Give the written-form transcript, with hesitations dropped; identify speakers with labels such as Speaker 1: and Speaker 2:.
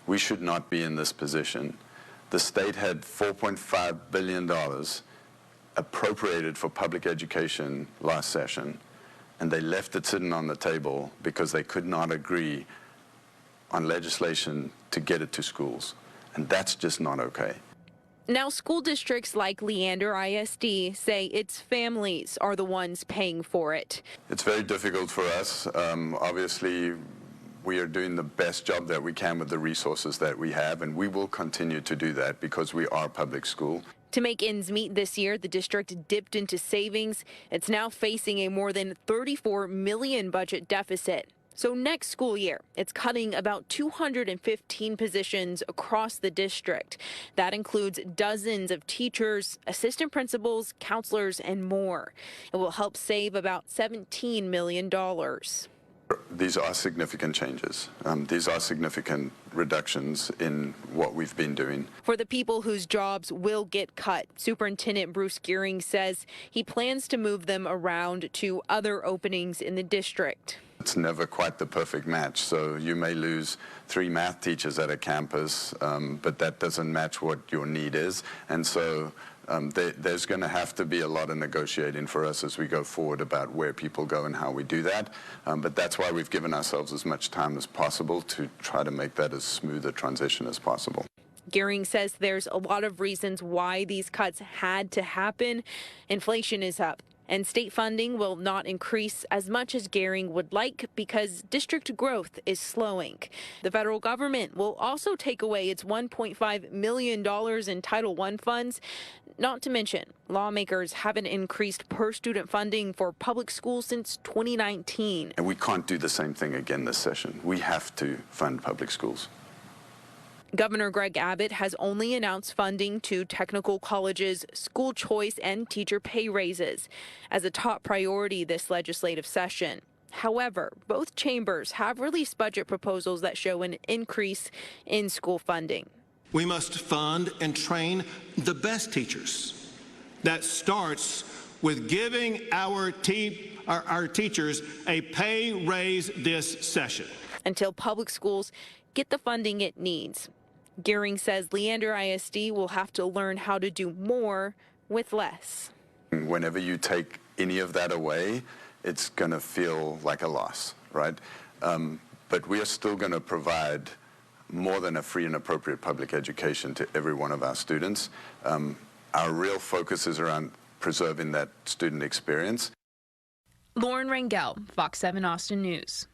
Speaker 1: We should not be in this position. The state had $4.5 billion appropriated for public education last session, and they left it sitting on the table because they could not agree on legislation to get it to schools. And that's just not okay.
Speaker 2: Now, school districts like Leander ISD say its families are the ones paying for it.
Speaker 1: It's very difficult for us. Obviously, we are doing the best job that we can with the resources that we have, and we will continue to do that because we are public school.
Speaker 2: To make ends meet this year, the district dipped into savings. It's now facing a more than $34 million budget deficit. So next school year, it's cutting about 215 positions across the district. That includes dozens of teachers, assistant principals, counselors, and more. It will help save about $17 million.
Speaker 1: These are significant changes. These are significant reductions in what we've been doing.
Speaker 2: For the people whose jobs will get cut, Superintendent Bruce Gearing says he plans to move them around to other openings in the district.
Speaker 1: It's never quite the perfect match. So you may lose 3 math teachers at a campus, but that doesn't match what your need is. And so there's going to have to be a lot of negotiating for us as we go forward about where people go and how we do that. But that's why we've given ourselves as much time as possible to try to make that as smooth a transition as possible.
Speaker 2: Gearing says there's a lot of reasons why these cuts had to happen. Inflation is up, and state funding will not increase as much as Gearing would like because district growth is slowing. The federal government will also take away its $1.5 million in Title I funds. Not to mention, lawmakers haven't increased per-student funding for public schools since 2019.
Speaker 1: And we can't do the same thing again this session. We have to fund public schools.
Speaker 2: Governor Greg Abbott has only announced funding to technical colleges, school choice, and teacher pay raises as a top priority this legislative session. However, both chambers have released budget proposals that show an increase in school funding.
Speaker 3: We must fund and train the best teachers. That starts with giving our teachers a pay raise this session.
Speaker 2: Until public schools get the funding it needs. Gearing says Leander ISD will have to learn how to do more with less.
Speaker 1: Whenever you take any of that away, it's going to feel like a loss, right? But we are still going to provide more than a free and appropriate public education to every one of our students. Our real focus is around preserving that student experience.
Speaker 4: Lauren Rangel, Fox 7 Austin News.